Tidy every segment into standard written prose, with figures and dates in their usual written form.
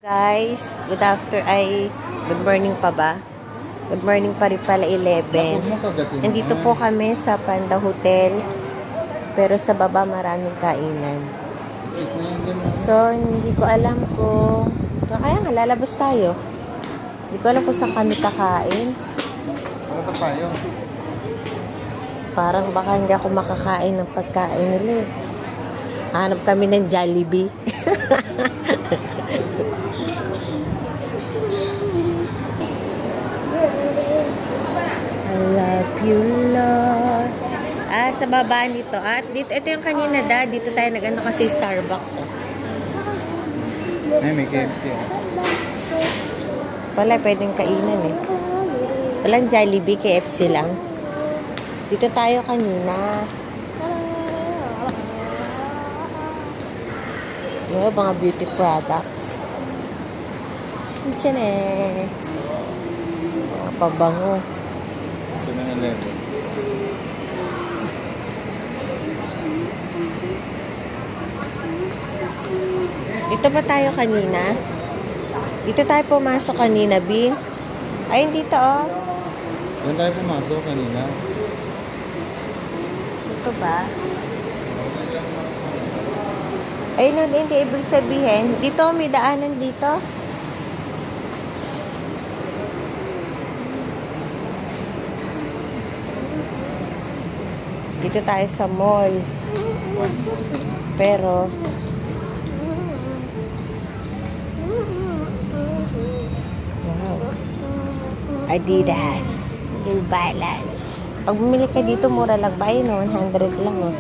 Guys, good morning pa ba? Good morning pa rin pala 11. Nandito po kami sa Panda Hotel. Pero sa baba maraming kainan. So, hindi ko alam kung kaya nga lalabas tayo. Hindi ko alam kung saan kami kakain. Lalabas tayo. Parang baka hindi ako makakain ng pagkain nila. Hanap kami ng Jollibee. I love you, Lord. Sa baba nito. At dito, ito yung kanina dito tayo nag-ano kasi Starbucks. Ay, may KFC. Wala, pwedeng kainan eh. Walang Jollibee, KFC lang. Dito tayo kanina. Mga beauty products. Diyan eh. Mga pabango. 7-Eleven. Dito pa tayo kanina. Dito tayo pumasok kanina, Bing. Ayun dito, oh. Doon tayo pumasok kanina. Dito ba? Ayun, hindi ibig sabihin. Dito, may daanan dito. Dito tayo sa mall. Pero, wow. Adidas. New Balance. Pag bumili ka dito, mura lang ba? Ayun, 100 lang, oh.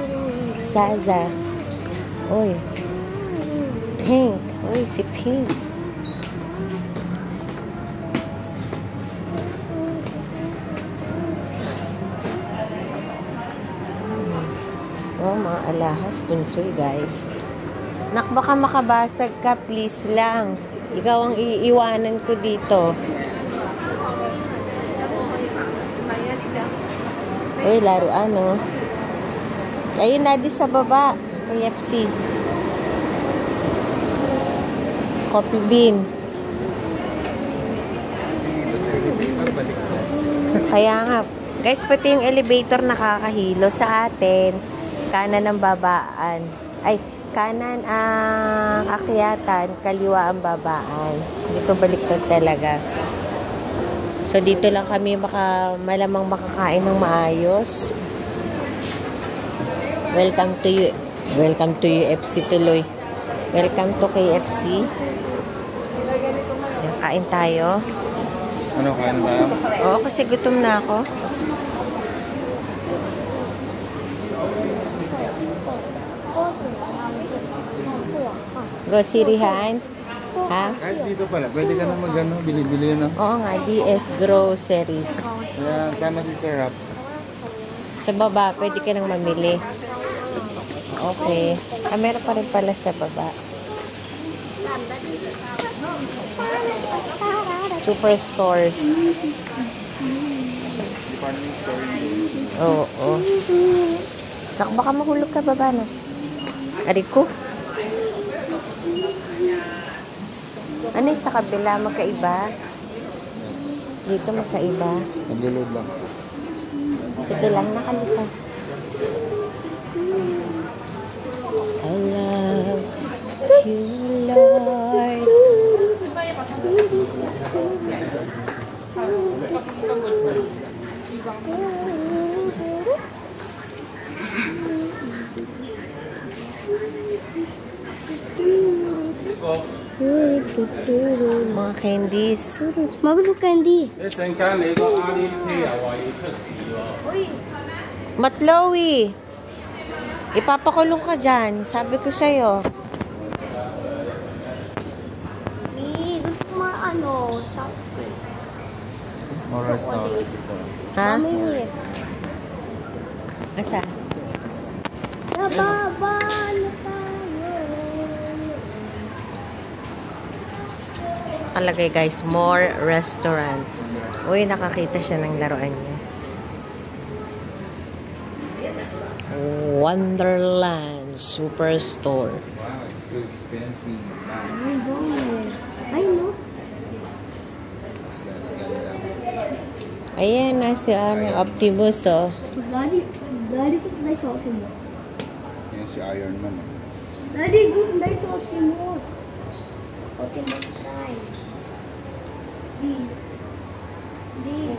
Zaza. Uy. Pink. Uy, si Pink. Oh, mga alahas. Punsoy, guys. Nak, baka makabasag ka. Please lang. Ikaw ang iiwanan ko dito. Uy, laruan, oh. Ayun, nadi sa baba. KFC. Coffee bean. Kaya nga, guys, pati yung elevator nakakahilo sa atin. Kanan ang babaan. Ay, kanan ang akyatan, kaliwa ang babaan. Dito baliktad talaga. So, dito lang kami malamang makakain ng maayos. Welcome to UFC tuloy. Welcome to KFC. Yan, kain tayo. Ano, kain na tayo? Oo, kasi gutom na ako. Groceryhan? Ha? Kahit dito pala, pwede ka na mag-ano, bili-bili na. Oo nga, DS Groceries. Kaya tama si Sir Rap. Sa baba, pwede ka nang mamili. Okay. Meron pa rin pala sa baba. Superstores. Department store. Oo. Baka mahulog ka baba, no? Ariko. Ano yung sa kabila? Magkaiba? Dito magkaiba. Nag-load lang. Sige lang, nakalita. I love you, Lord. Mga candies. Maglo candy. Matlowy. Ipapakulong ka dyan. Sabi ko sa'yo. Gusto mo chopstick. More restaurant dito. Ha? Mami. Asa? Sa baba na tayo. Nakalagay guys, more restaurant. Uy, nakakita siya ng laruan niya. Wonderland Superstore. Wow, it's too expensive. Ay, Ayan na si Optimus, oh. Daddy, gusto na sa Optimus. Yan si Iron Man. Daddy, gusto na sa Optimus. Optimus Prime. D.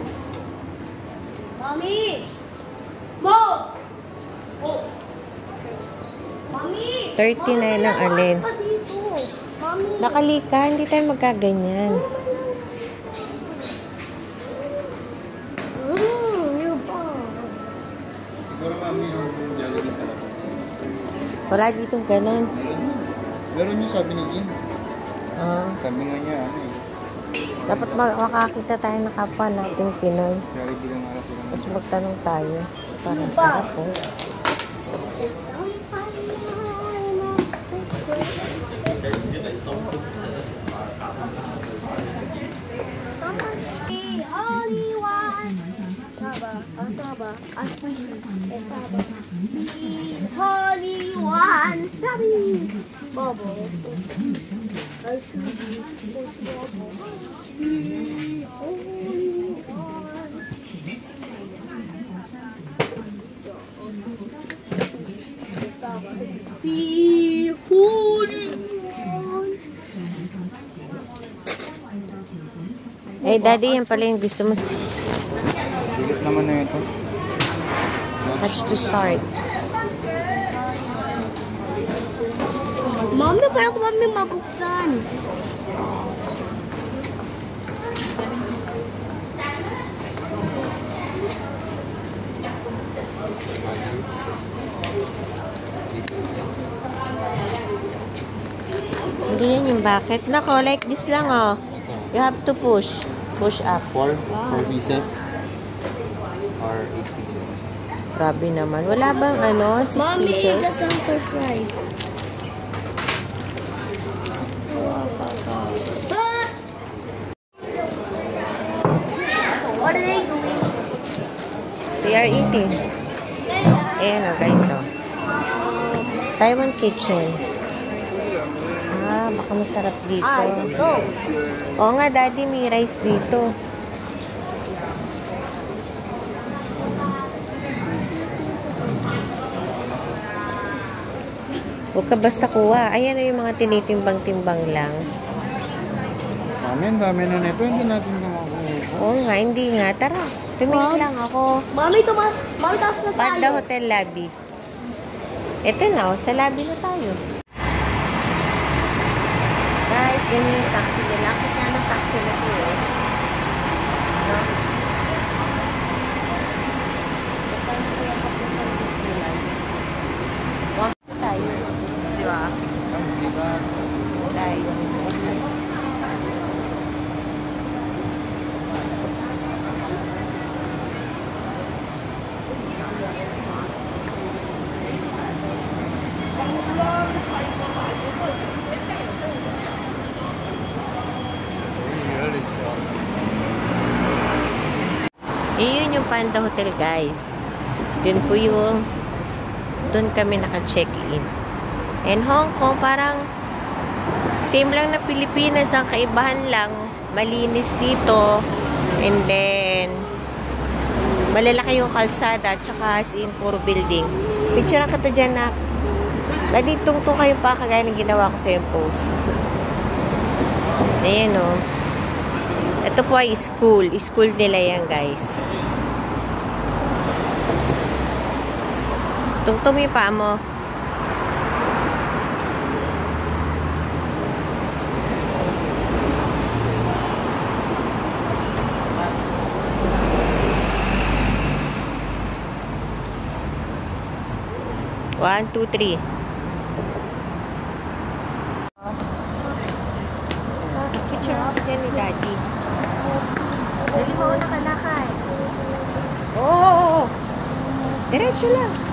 Mommy! Mo! Oh! Mommy! 39 ang alin. Mommy! Nakalika, hindi tayo magkaganyan. Yung pa. Siguro mami yung Jollibee sa labas na. Wala ditong ganon. Meron yung sabi ni Jim. Ah. Sabi nga niya, ano eh. Dapat makakita tayo ng kapwa nating Pinoy. Jollibee lang alam ko lang. Tapos magtanong tayo. Parang sarap, oh. Holy one, sorry. Bobo. I should be Bobo. Holy one. Be holy one. Eh, Daddy, yan pala yung gusto mo. Bigat naman na ito. Touch to start. Mami, parang ko mami mabuksan. Hindi yan yung bakit. Nako, like this lang, oh. You have to push. Push up. 4 pieces or 8 pieces. Grabe naman. Wala bang ano, 6 pieces? Mami, that's a surprise. What are they doing? They are eating. Ayan, oh, guys, oh. Taiwan kitchen. Ah, baka masarap dito. Oo nga, Daddy, may rice dito. Huwag ka basta kuha. Ayan na yung mga tinitimbang-timbang lang. Mami, ang dami na nito. Hindi natin kumakuha. Oo nga, hindi nga. Tara, pumili lang ako. Mami, taas na tayo. Panda Hotel Lobby. Ito na, oh, sa lobby na tayo. Guys, ganyan yung taxi nila. Kita ng taxi na ito, eh. No? Ito na kaya papuntang Disneyland. Walk tayo. Di ba? Guys. Iyon yung Panda Hotel, guys. Doon po yung doon kami naka-check-in. And Hong Kong, parang same lang na Pilipinas. Ang kaibahan lang, malinis dito. And then, malalaki yung kalsada. At saka as in, puro building. Picture ka to dyan, nak. Lagi tungtong kayo pa, kagaya ng ginawa ko sa yung post. Ayan, o. Ito po ay school. School nila yan, guys. Tungtong yung paa mo. One, two, three. Picture up dyan ni Daddy. Dali mo na kalakay. Oo. Diretso lang.